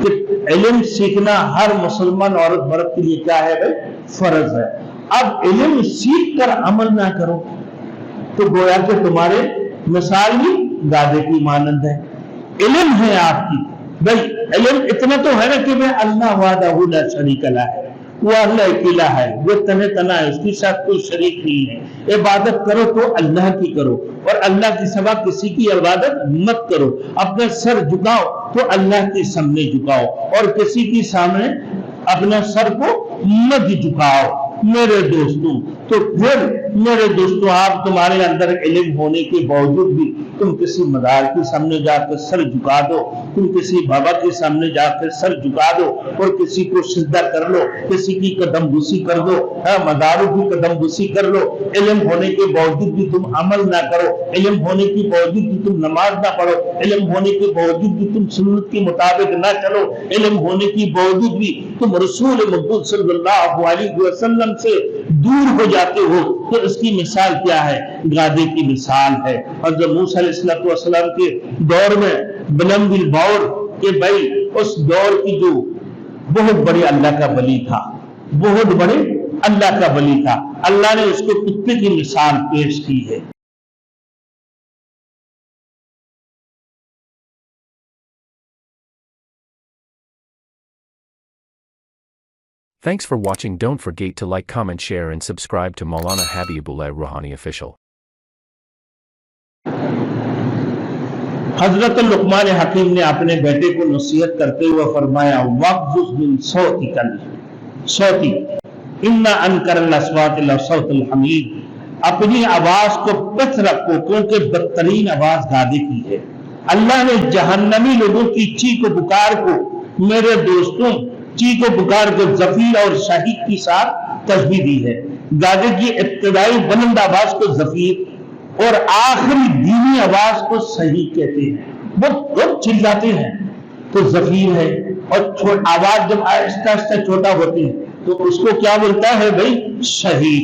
کہ علم سیکھنا ہر مسلمان عورت مرد کے لیے کیا ہے بھائی؟ فرض ہے۔ اب علم سیکھ کر عمل نہ کرو تو گویا کہ تمہارے مثال ہی گادے کی مانند ہے۔ علم ہے آپ کی بھائی، علم اتنا تو ہے نا کہ میں اللہ وحدہ لا شریک لہ ہے، وہ اللہ اکیلا ہے، وہ تنہ تنہا ہے، اس کے ساتھ کوئی شریک نہیں ہے۔ عبادت کرو تو اللہ کی کرو اور اللہ کے سوا کسی کی عبادت مت کرو۔ اپنا سر جھکاؤ تو اللہ کے سامنے جھکاؤ اور کسی کے سامنے اپنا سر کو مت جھکاؤ میرے دوستوں۔ تو پھر میرے دوستوں، آپ تمہارے اندر علم ہونے کے باوجود بھی تم کسی مدار کے سامنے جا کر سر جھکا دو، تم کسی بابا کے سامنے جا کر سر جھکا دو اور کسی کو سجدہ کر لو، کسی کی قدم بوسی کر دو، مداروں کی قدم بوسی کر لو۔ علم ہونے کے باوجود بھی تم عمل نہ کرو، علم ہونے کے باوجود بھی تم نماز نہ پڑھو، علم ہونے کے باوجود بھی تم سنت کے مطابق نہ چلو، علم ہونے کے باوجود بھی تم رسول مقبول صلی اللہ علیہ وسلم سے دور ہو جاتے ہو، تو اس کی مثال کیا ہے؟ گادے کی مثال ہے۔ حضرت موسیٰ علیہ السلام کے دور میں بلند البور کہ بھائی اس دور کی جو بہت بڑے اللہ کا ولی تھا، بہت بڑے اللہ کا ولی تھا، اللہ نے اس کو کتے کی مثال پیش کی ہے۔ Thanks for watching. Don't forget to like, comment, share and subscribe to Maulana Habibullah Rohani Official. حضرت لقمان حکیم نے اپنے بیٹے کو نصیحت کرتے ہوئے فرمایا وَغْضُضْ مِنْ صَوْتِكَ إِنَّ أَنْكَرَ الْأَصْوَاتِ لَصَوْتُ الْحَمِيرِ، اپنی آواز کو پست رکھو کیونکہ بدترین آواز گادے کی ہے۔ اللہ نے جہنمی لوگوں کی چیخ و پکار کو میرے دوستوں چیخ و پکار کو زفیر اور شہیق کے ساتھ تشبیہ دی ہے۔ گادے کی ابتدائی بلند آواز کو زفیر اور آخری دھیمی آواز کو صحیح کہتے ہیں۔ وہ خود چلاتے ہیں تو زفیر ہے، اور آواز جب آہستہ آہستہ چھوٹا ہوتی ہے تو اس کو کیا بولتا ہے بھائی؟ صحیح۔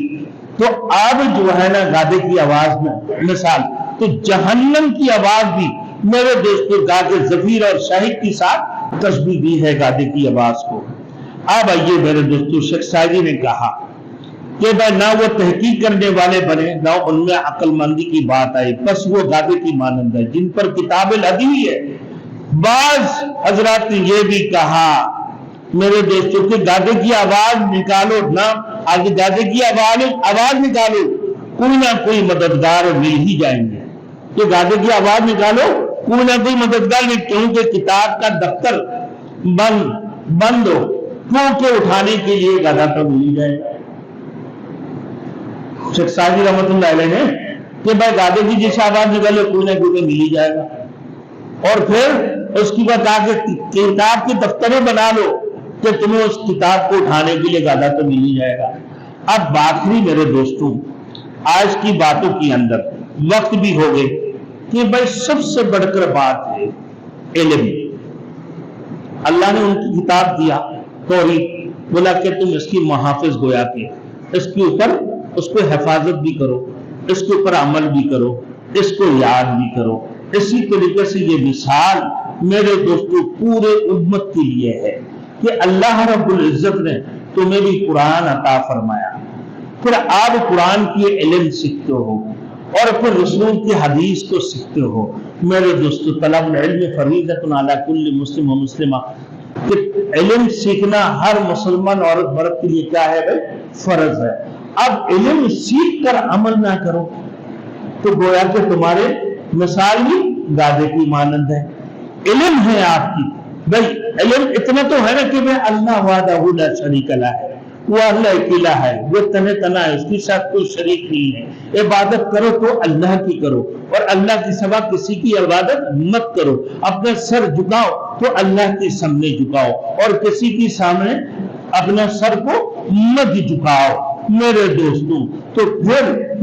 تو اب جو ہے نا گادے کی آواز میں مثال، تو جہنم کی آواز بھی میرے دوستوں گادے زفیر اور شہیق کے ساتھ تشبیہ دی ہے گادے کی آواز کو۔ اب آئیے میرے دوستوں، شیخ سعدی نے کہا کہ بھائی نہ وہ تحقیق کرنے والے بنے نہ ان میں عقل مندی کی بات آئی، بس وہ گادے کی مانند ہے جن پر کتاب لدی ہے۔ بعض حضرات نے یہ بھی کہا میرے دوستوں کہ گادے کی آواز نکالو نہ، آگے گادے کی آواز نکالو، کوئی نہ کوئی مددگار مل ہی جائیں گے۔ کہ گادے کی آواز نکالو کوئی نہ کوئی مددگار نہیں، کیونکہ کتاب کا دفتر بند ہو کیونکہ اٹھانے کے لیے گادہ تو مل ہی جائے گا۔ شیخ سعدی رحمۃ اللہ علیہ نے کہ بھائی گادے کی جیسے آواز نکالو کوئی نہ کوئی مل ہی جائے گا، اور پھر اس کی بات آگے کتاب کے دفتر بنا لو کہ تمہیں اس کتاب کو اٹھانے کے لیے گادہ تو مل ہی جائے گا۔ اب آخری میرے دوستوں آج کی باتوں کے اندر وقت بھی ہو گئے کہ بھائی سب سے بڑھ کر بات ہے علم۔ اللہ نے ان کی کتاب دیا توحید، بولا کہ تم اس کی محافظ گویا کہ اس کے اوپر اس کو حفاظت بھی کرو، اس کے اوپر عمل بھی کرو، اس کو یاد بھی کرو۔ اسی طریقے سے یہ مثال میرے دوستو پورے امت کے لیے ہے کہ اللہ رب العزت نے تمہیں بھی قرآن عطا فرمایا، پھر آپ قرآن کی علم سیکھتے ہو اور پھر رسول کی حدیث کو سیکھتے ہو۔ میرے دوستو طلب العلم فریضۃ علی کل مسلم و مسلمہ، کہ علم سیکھنا ہر مسلمان عورت مرد کے لیے کیا ہے بھائی؟ فرض ہے۔ اب علم سیکھ کر عمل نہ کرو تو گویا کہ تمہارے مثال ہی گادے کی مانند ہے۔ علم ہے آپ کی بھائی، علم اتنا تو ہے نا کہ میں اللہ وحدہ لا شریک لہ ہے، وہ اللہ اکیلا ہے، وہ تنہ تنہا ہے، اس کے ساتھ کوئی شریک نہیں ہے۔ عبادت کرو تو اللہ کی کرو اور اللہ کے سوا کسی کی عبادت مت کرو۔ اپنا سر جھکاؤ تو اللہ کے سامنے جھکاؤ اور کسی کے سامنے اپنا سر کو مت جھکاؤ میرے دوستوں۔ تو پھر